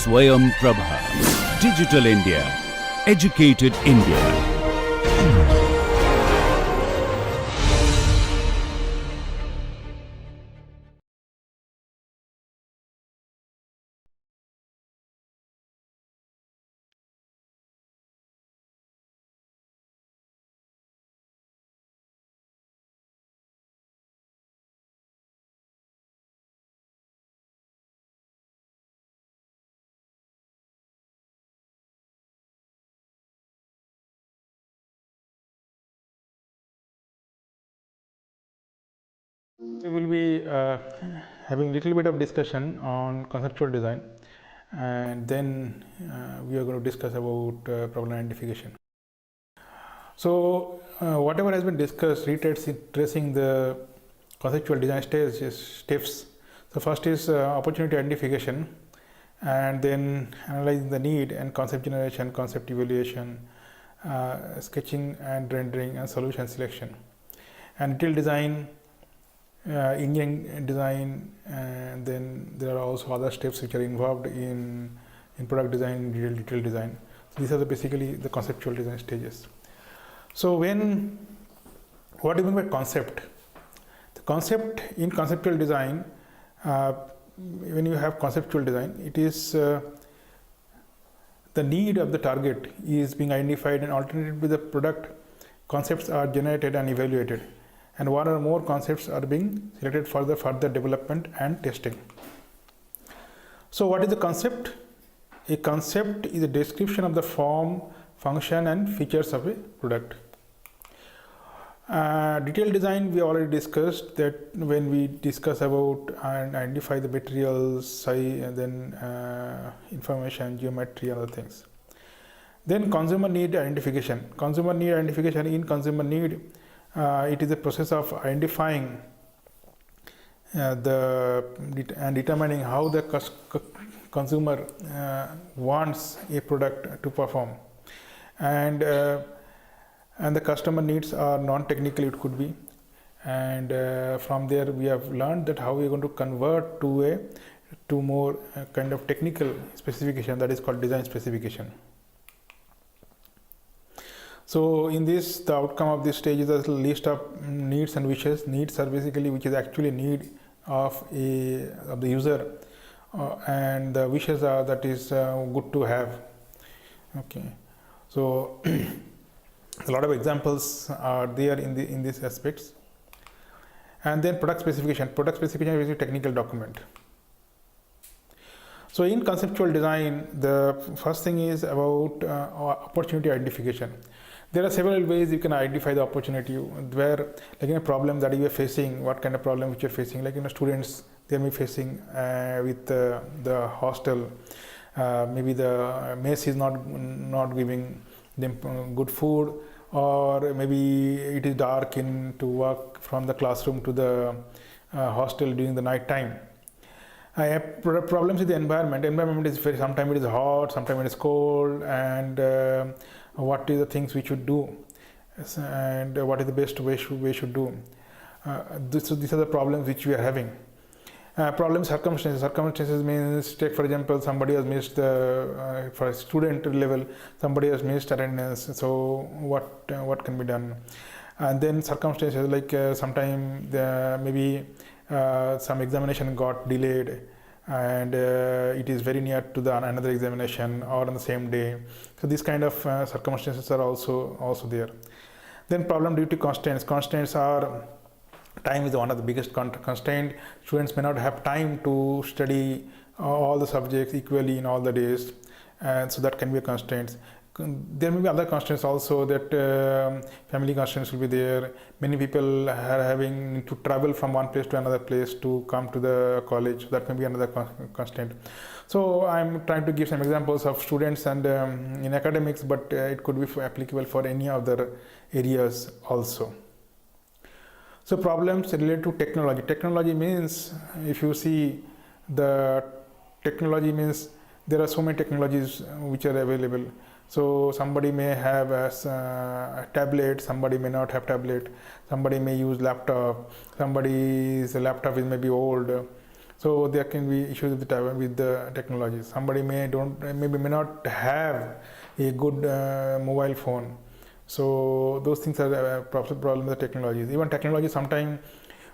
SwayamPrabha. Digital India. Educated India. We will be having a little bit of discussion on conceptual design, and then we are going to discuss about problem identification. So whatever has been discussed, retracing the conceptual design steps. So first is opportunity identification, and then analyzing the need and concept generation, concept evaluation, sketching and rendering, and solution selection. And detail design, engineering design, and then there are also other steps which are involved in product design, detail design. So these are basically the conceptual design stages. So what do you mean by concept? The concept in conceptual design, when you have conceptual design, it is the need of the target is being identified, and alternative with the product, concepts are generated and evaluated, and one or more concepts are being selected for the further development and testing. So what is the concept? A concept is a description of the form, function, and features of a product. Detailed design, we already discussed that when we discuss about and identify the materials, size, and then information, geometry, and other things. Then consumer need identification. Consumer need identification, in consumer need, it is a process of identifying and determining how the consumer wants a product to perform, and the customer needs are non-technical, it could be, and from there we have learned that how we are going to convert to more kind of technical specification, that is called design specification. So in this, the outcome of this stage is a list of needs and wishes. Needs are basically which is actually need of the user, and the wishes are that is good to have. Okay, so a lot of examples are there in these aspects. And then product specification. Product specification is a technical document. So in conceptual design, the first thing is about opportunity identification. There are several ways you can identify the opportunity, where like in a problem that you are facing, what kind of problem which you are facing, like students, they may be facing with the hostel, maybe the mess is not giving them good food, or maybe it is dark to walk from the classroom to the hostel during the night time. I have problems with the environment. Environment is very, sometimes it is hot, sometimes it is cold, and what is the things we should do, and what is the best way we should do. So these are the problems which we are having. Circumstances. Circumstances means, take for example, somebody has missed for a student level, somebody has missed attendance. So what can be done? And then circumstances, like sometime maybe some examination got delayed, and it is very near to another examination or on the same day. So these kind of circumstances are also there. Then problem due to constraints. Constraints are, time is one of the biggest constraint. Students may not have time to study all the subjects equally in all the days, and so that can be a constraint. There may be other constraints also, that family constraints will be there. Many people are having to travel from one place to another place to come to the college. That may be another constraint. So I'm trying to give some examples of students and in academics, but it could be applicable for any other areas also. So problems related to technology. Technology means, if you see, the technology means there are so many technologies which are available. So somebody may have a tablet, somebody may not have tablet, somebody may use laptop, somebody's laptop is maybe old, So there can be issues with the technology. Somebody may not have a good mobile phone. So those things are a problem with the technologies. Even technology, sometimes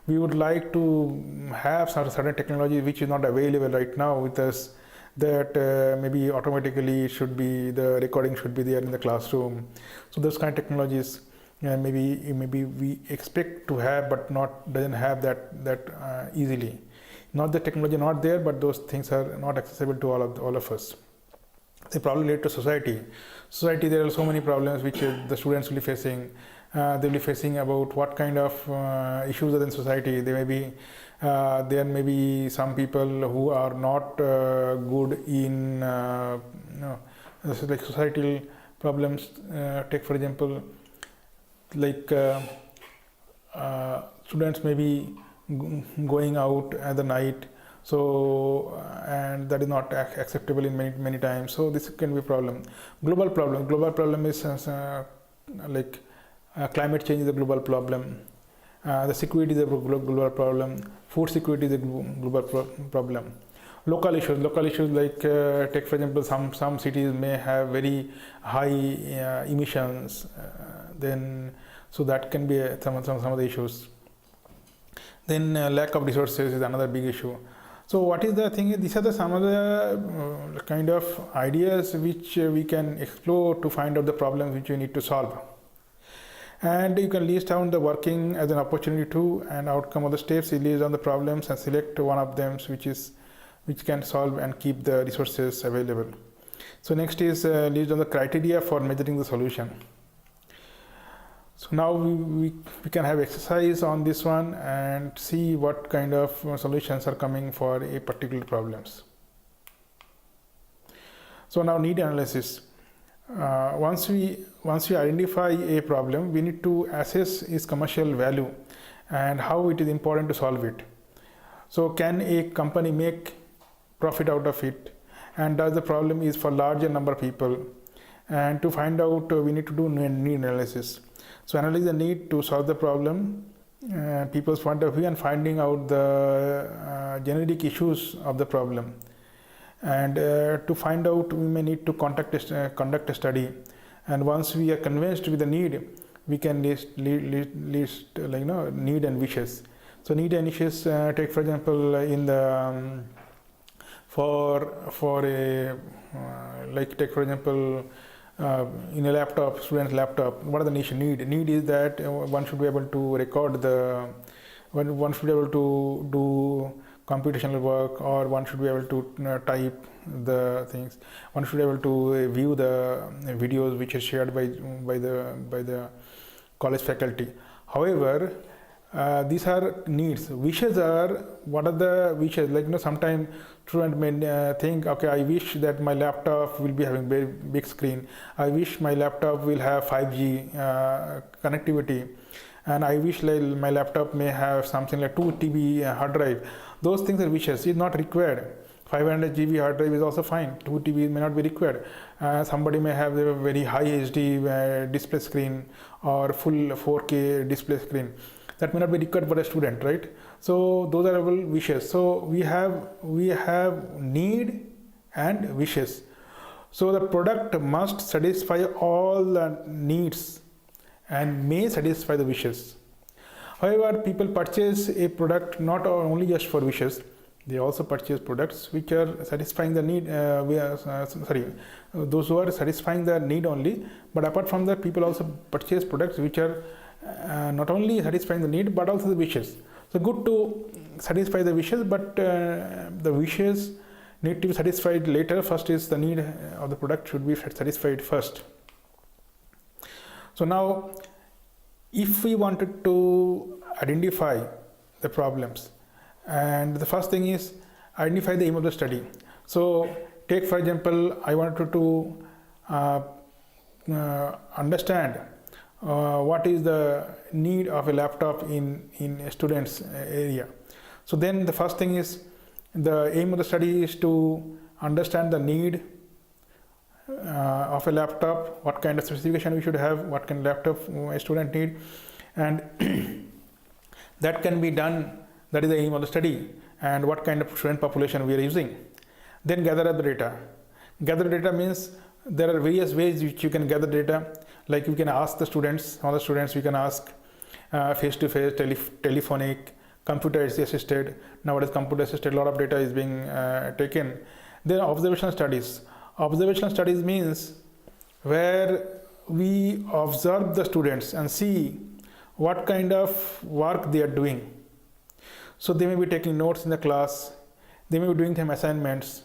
we would like to have certain technology which is not available right now with us, that maybe automatically the recording should be there in the classroom. So those kind of technologies maybe we expect to have, but doesn't have that easily. Not the technology not there, but those things are not accessible to all of us. They probably relate to society. Society, there are so many problems which the students will be facing. They'll be facing about what kind of issues are in society. There may be some people who are not good in like societal problems. Take for example, like students may be going out at the night, so and that is not acceptable in many times. So this can be a problem. Global problem is like climate change is a global problem. The security is a global problem. Food security is a global problem. Local issues like take for example, some cities may have very high emissions. So that can be some of the issues. Then lack of resources is another big issue. So what is the thing? These are some of the kind of ideas which we can explore to find out the problems which we need to solve. And you can list down the working as an opportunity to and outcome of the steps. You list down the problems and select one of them which can solve and keep the resources available. So next is list down the criteria for measuring the solution. So now we can have exercise on this one and see what kind of solutions are coming for a particular problems. So now need analysis. Once we identify a problem, we need to assess its commercial value and how it is important to solve it. So can a company make profit out of it, and does the problem is for larger number of people? And to find out, we need to do need analysis. So analyze the need to solve the problem, people's point of view, and finding out the generic issues of the problem. And to find out, we may need to conduct a study. And once we are convinced with the need, we can list like need and wishes. So need and wishes. Take for example, in the for a like take for example. In a laptop, student's laptop, what are the need? Need is that one should be able to record one should be able to do computational work, or one should be able to type the things. One should be able to view the videos which is shared by the college faculty. However, these are needs. Wishes are, what are the wishes? Like sometimes student may think, okay, I wish that my laptop will be having very big screen. I wish my laptop will have 5G connectivity, and I wish like my laptop may have something like 2 TB hard drive. Those things are wishes. It's not required. 500 GB hard drive is also fine. 2 TB may not be required. Somebody may have a very high HD display screen or full 4K display screen. That may not be required for a student, right? So those are all wishes. So we have need and wishes. So the product must satisfy all the needs and may satisfy the wishes. However, people purchase a product not only just for wishes. They also purchase products which are satisfying the need. Those who are satisfying the need only. But apart from that, people also purchase products which are not only satisfying the need but also the wishes. So good to satisfy the wishes, but the wishes need to be satisfied later. First is the need of the product should be satisfied first. So now, if we wanted to identify the problems, and the first thing is identify the aim of the study. So take for example, I wanted to understand what is the need of a laptop in a student's area. So then the first thing is, the aim of the study is to understand the need of a laptop, what kind of specification we should have, what kind of laptop a student need, and that can be done. That is the aim of the study. and what kind of student population we are using. Then gather up the data. Gather data means there are various ways which you can gather data. Like you can ask the students, all the students you can ask face-to-face, telephonic, computer assisted. Nowadays computer assisted, a lot of data is being taken. Then observational studies. Observational studies means where we observe the students and see what kind of work they are doing. So they may be taking notes in the class, they may be doing some assignments,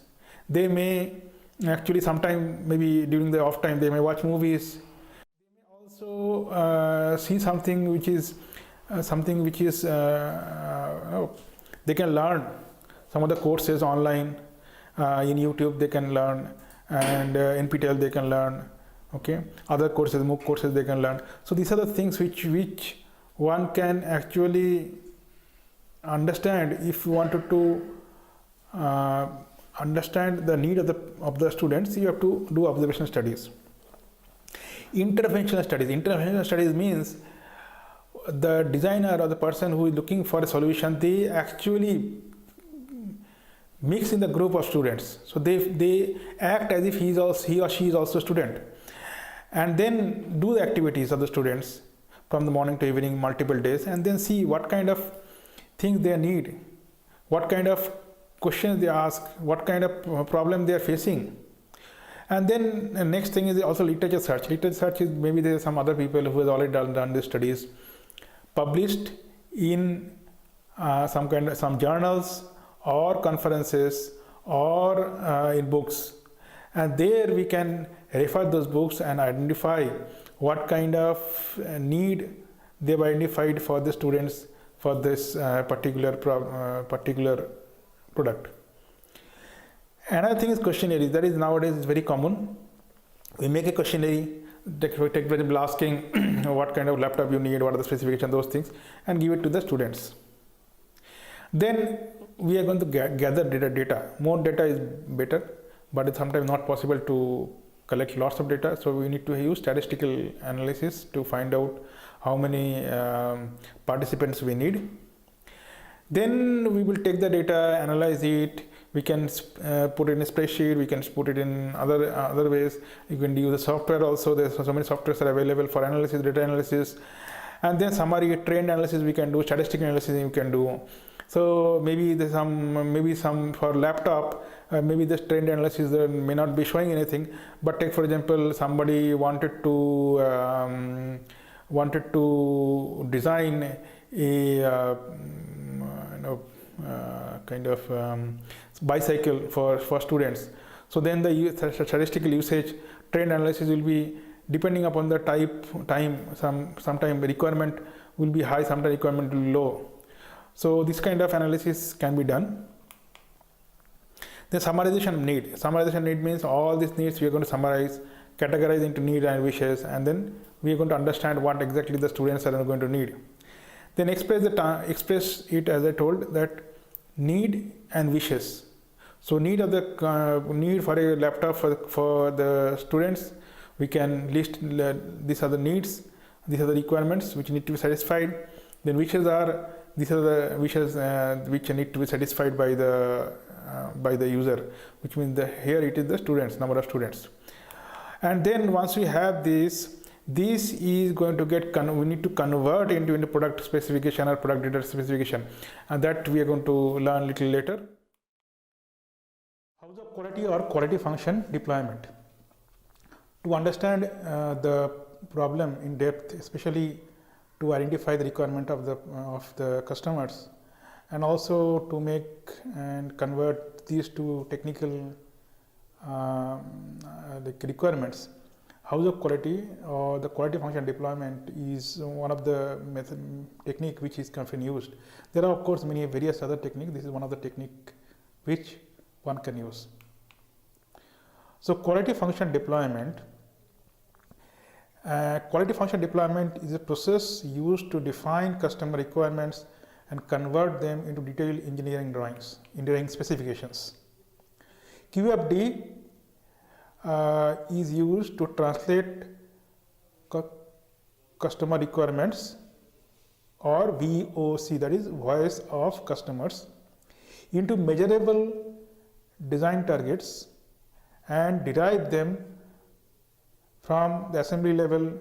they may actually sometime maybe during the off time they may watch movies. They may also see something which is they can learn some of the courses online in YouTube they can learn, and NPTEL they can learn. Okay, other courses, MOOC courses they can learn. So these are the things which one can actually understand if you wanted to understand the need of the students. You have to do observational studies. Interventional studies means the designer or the person who is looking for a solution, they actually mix in the group of students. So they act as if he or she is also a student, and then do the activities of the students from the morning to evening, multiple days, and then see what kind of things they need, what kind of questions they ask, what kind of problem they are facing. And then the next thing is also literature search. Literature search is maybe there are some other people who has already done these studies, published in some journals or conferences or in books, and there we can refer those books and identify what kind of need they've identified for the students for this particular product. Another thing is questionnaires. That is nowadays is very common. We make a questionnaire, take for example asking what kind of laptop you need, what are the specifications, those things, and give it to the students. Then we are going to gather data. More data is better, but it's sometimes not possible to collect lots of data. So we need to use statistical analysis to find out how many participants we need. Then we will take the data, analyze it. We can put it in a spreadsheet. We can put it in other ways. You can use the software also. There's so many softwares are available for analysis, data analysis, and then summary, trend analysis we can do, statistical analysis we can do. So maybe there's some for laptop. Maybe this trend analysis may not be showing anything. But take for example, somebody wanted to design a kind of bicycle for students. So then the statistical usage, trend analysis will be depending upon the time. Sometime requirement will be high, sometime requirement will be low. So this kind of analysis can be done. The summarization need. Summarization need means all these needs we are going to summarize, categorize into need and wishes, and then we are going to understand what exactly the students are going to need. Then express it as I told, that need and wishes. So need of the need for a laptop for the students, we can list these are the needs, these are the requirements which need to be satisfied. Then wishes are, these are the wishes which need to be satisfied by the user, which means here it is the students, number of students. And then once we have this is going to get we need to convert into product specification or product data specification, and that we are going to learn a little later. How's the quality or quality function deployment? To understand the problem in depth, especially to identify the requirement of the customers, and also to make and convert these to technical requirements. House of quality or the quality function deployment is one of the technique which is often used. There are of course many various other techniques. This is one of the technique which one can use. So quality function deployment. Quality function deployment is a process used to define customer requirements and convert them into detailed engineering drawings, engineering specifications. QFD is used to translate customer requirements, or VOC, that is voice of customers, into measurable design targets and derive them from the assembly level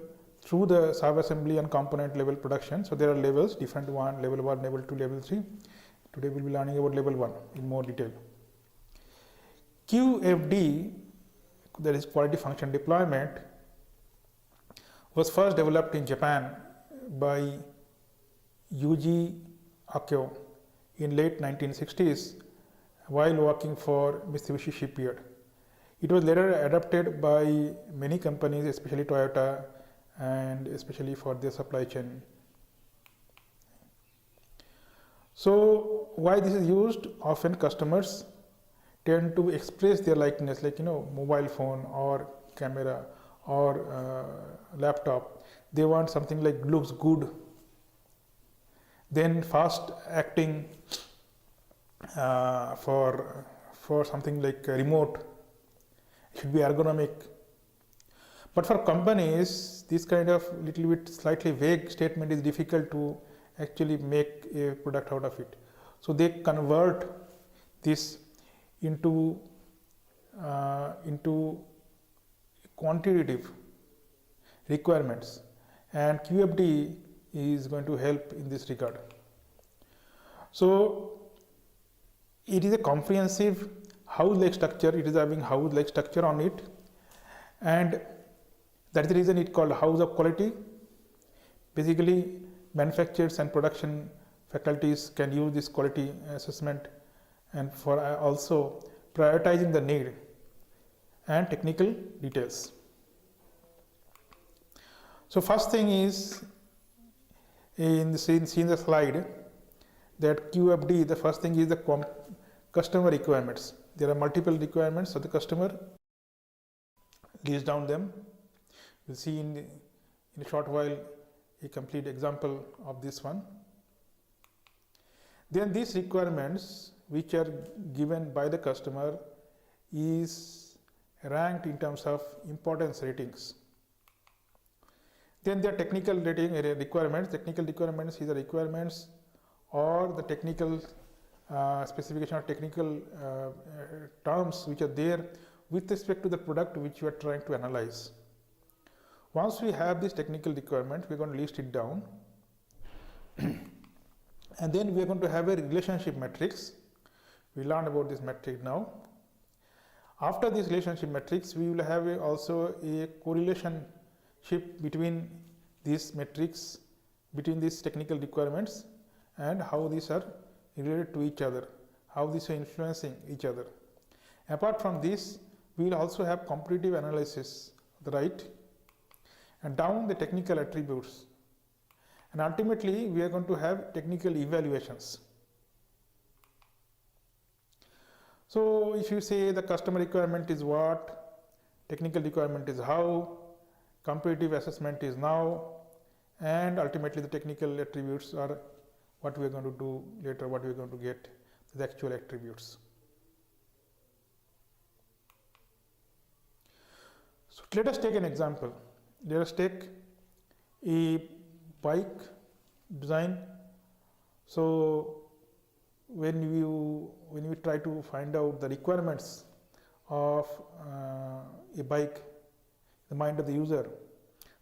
through the sub-assembly and component level production. So there are levels, different one, level 1, level 2, level 3. Today we will be learning about level 1 in more detail. QFD, that is quality function deployment, was first developed in Japan by Yuji Akio in late 1960s while working for Mitsubishi Shipyard. It was later adopted by many companies, especially Toyota, and especially for their supply chain. So why this is used? Often customers tend to express their likeness, like mobile phone or camera or laptop. They want something like looks good, then fast acting for something like remote, it should be ergonomic. But for companies, this kind of little bit slightly vague statement is difficult to actually make a product out of it. So they convert this into quantitative requirements, and QFD is going to help in this regard. So it is a comprehensive house-like structure. It is having house-like structure on it, and that is the reason it called house of quality. Basically, manufacturers and production faculties can use this quality assessment and for also prioritizing the need and technical details. So first thing is, in the slide, that QFD, the first thing is the customer requirements. There are multiple requirements, so the customer lists down them. We'll see in a short while a complete example of this one. Then these requirements which are given by the customer is ranked in terms of importance ratings. Then there are technical rating requirements. Technical requirements is the requirements or the technical specification or technical terms which are there with respect to the product which you are trying to analyze. Once we have this technical requirement, we are going to list it down and then we are going to have a relationship matrix. We learned about this metric now. After this relationship matrix, we will have also a correlationship between these metrics, between these technical requirements and how these are related to each other, how these are influencing each other. Apart from this, we will also have comparative analysis, the right, and down the technical attributes. And ultimately, we are going to have technical evaluations. So if you say the customer requirement is what, technical requirement is how, comparative assessment is now, and ultimately the technical attributes are what we are going to do later, what we are going to get, the actual attributes. So let us take an example. Let us take a bike design. So when you try to find out the requirements of a bike, the mind of the user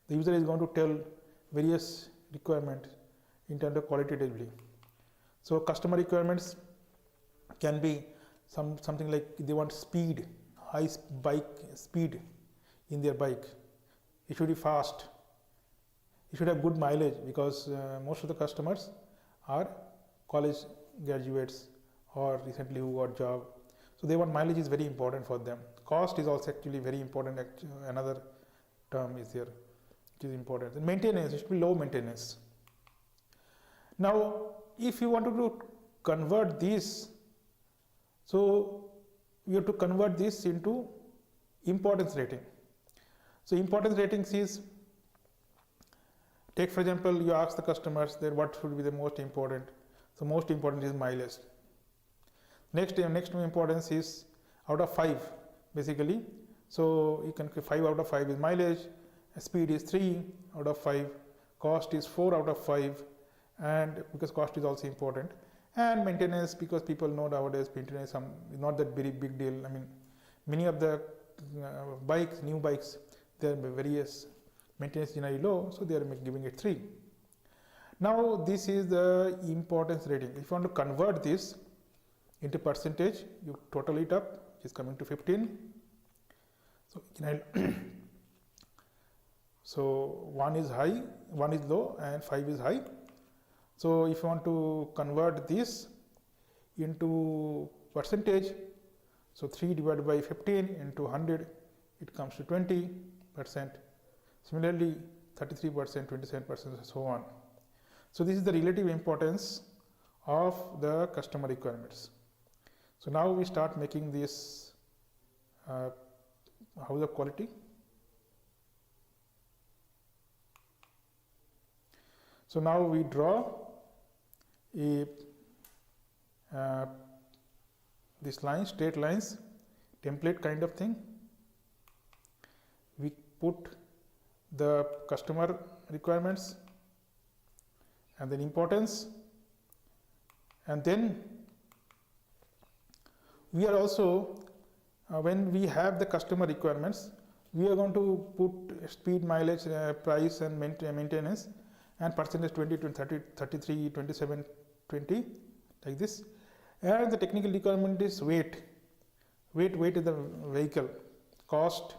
is going to tell various requirements in terms of qualitatively. So customer requirements can be something like they want speed, high bike speed in their bike. It should be fast. It should have good mileage because most of the customers are college graduates or recently who got job. So they want mileage is very important for them. Cost is also actually very important. Another term is here which is important. And maintenance, it should be low maintenance. Now, if you want to convert this, so you have to convert this into importance rating. So importance ratings is, take for example, you ask the customers that what should be the most important. So most important is mileage. Next importance is out of 5 basically. So you can 5 out of 5 is mileage, speed is 3 out of 5, cost is 4 out of 5, and because cost is also important, And maintenance, because people know nowadays maintenance is not that very big deal. I mean, many of the bikes, new bikes, they are various maintenance generally low, so they are giving it 3. Now this is the importance rating. If you want to convert this into percentage, you total it up, which is coming to 15. So so 1 is high, 1 is low, and 5 is high. So if you want to convert this into percentage, so 3 divided by 15 into 100, it comes to 20%. Similarly, 33%, 27%, and so on. So this is the relative importance of the customer requirements. So now we start making this house of quality. So now we draw a this line, straight lines, template kind of thing. We put the customer requirements and then importance, and then we are also when we have the customer requirements, we are going to put speed, mileage, price, and maintenance, and percentage 20, 30, 33, 27, 20, like this. And the technical requirement is weight. Weight is the vehicle. Cost,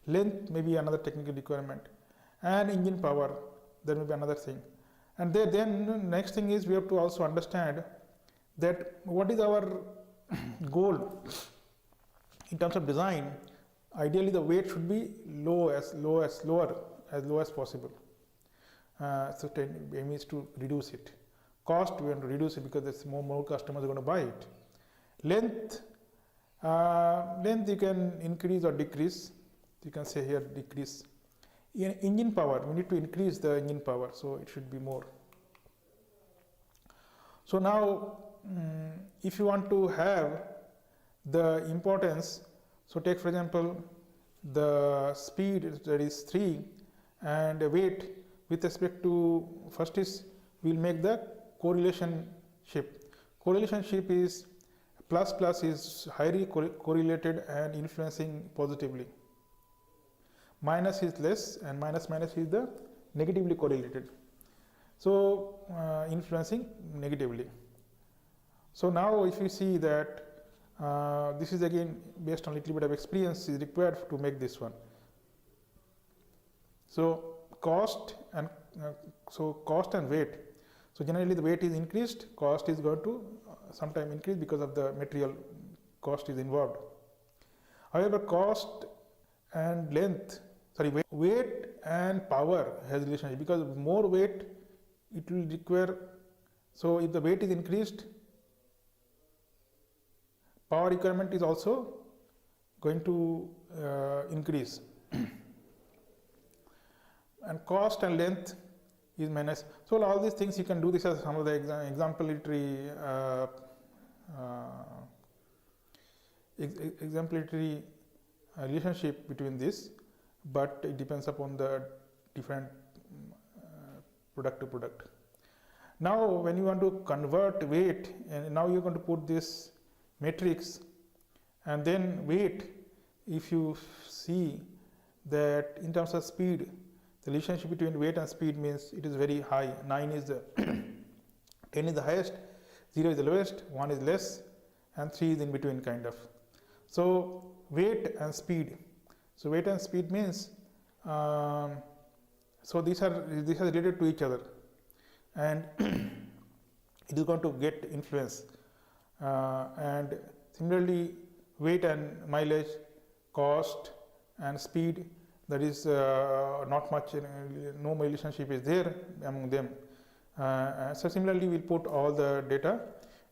length may be another technical requirement, and engine power, that may be another thing. And then next thing is we have to also understand that what is our goal in terms of design. Ideally, the weight should be lower as possible. So aim is to reduce it. Cost, we want to reduce it because there's more customers are going to buy it. Length you can increase or decrease. You can say here decrease. In engine power, we need to increase the engine power, so it should be more. So now, if you want to have the importance, so take for example the speed, that is 3, and weight with respect to, first is we will make the correlation ship. Correlation ship is plus is highly correlated and influencing positively. Minus is less, and minus is the negatively correlated. So influencing negatively. So now if you see that this is again based on little bit of experience is required to make this one. So cost and weight. So generally the weight is increased, cost is going to sometime increase because of the material cost is involved. However, cost and weight and power has relationship, because more weight it will require. So if the weight is increased, power requirement is also going to increase. And cost and length is minus. So all these things you can do this as some of the exemplary relationship between this, but it depends upon the different product to product. Now when you want to convert weight, and now you're going to put this matrix, and then weight, if you see that in terms of speed, the relationship between weight and speed means it is very high. 9 is the 10 is the highest, 0 is the lowest, 1 is less, and 3 is in between kind of. So weight and speed. So weight and speed means so these are related to each other, and it is going to get influence. And similarly, weight and mileage, cost and speed, that is not much, no relationship is there among them. So similarly, we'll put all the data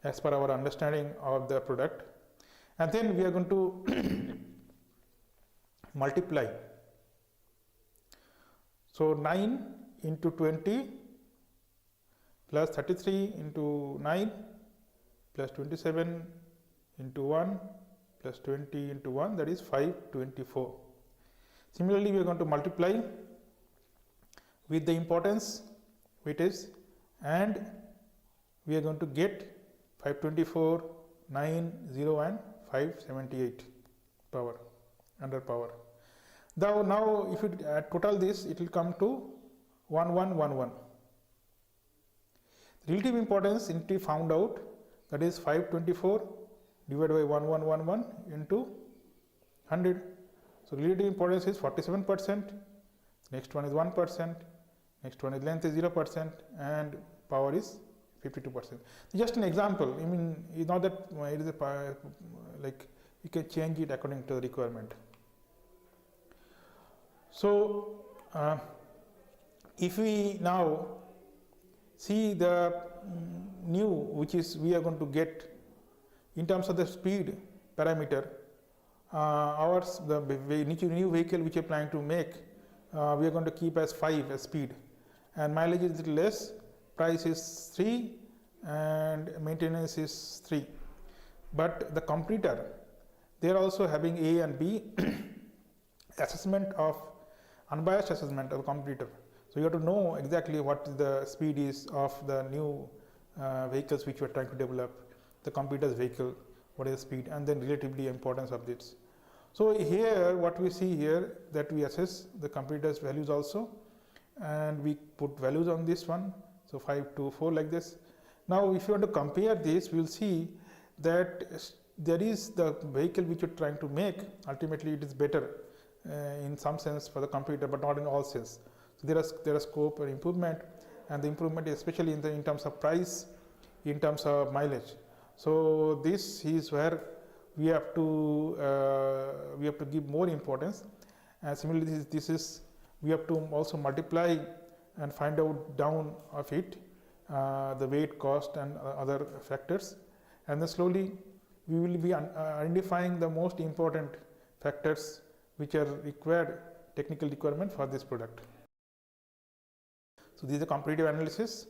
as per our understanding of the product, and then we are going to multiply. So 9 into 20 plus 33 into 9 plus 27 into 1 plus 20 into 1, that is 524. Similarly, we are going to multiply with the importance, weightage, and we are going to get 524, 9, 0 and 578 power, under power. Now if you total this, it will come to 1111. Relative importance need to be found out, that is 524 divided by 1111 into 100. So relative importance is 47%, next one is 1%, next one is length is 0% and power is 52%. Just an example, I mean, it's not that it is a like you can change it according to the requirement. So if we now see the new, which is we are going to get in terms of the speed parameter, the new vehicle which we are planning to make, we are going to keep as 5 as speed, and mileage is little less, price is 3 and maintenance is 3. But the competitor, they are also having A and B assessment of unbiased assessment of the competitor. So you have to know exactly what the speed is of the new vehicles which we are trying to develop, the competitor's vehicle, what is the speed, and then relatively importance of this. So here what we see here, that we assess the competitor's values also, and we put values on this one, so 5 to 4 like this. Now if you want to compare this, we will see that there is the vehicle which you are trying to make, ultimately it is better in some sense for the competitor, but not in all sense. So there are scope for improvement, and the improvement is especially in terms of price, in terms of mileage. So this is where we have to give more importance, and similarly we have to also multiply and find out down of it the weight, cost and other factors, and then slowly we will be identifying the most important factors which are required, technical requirement for this product. So this is a comparative analysis.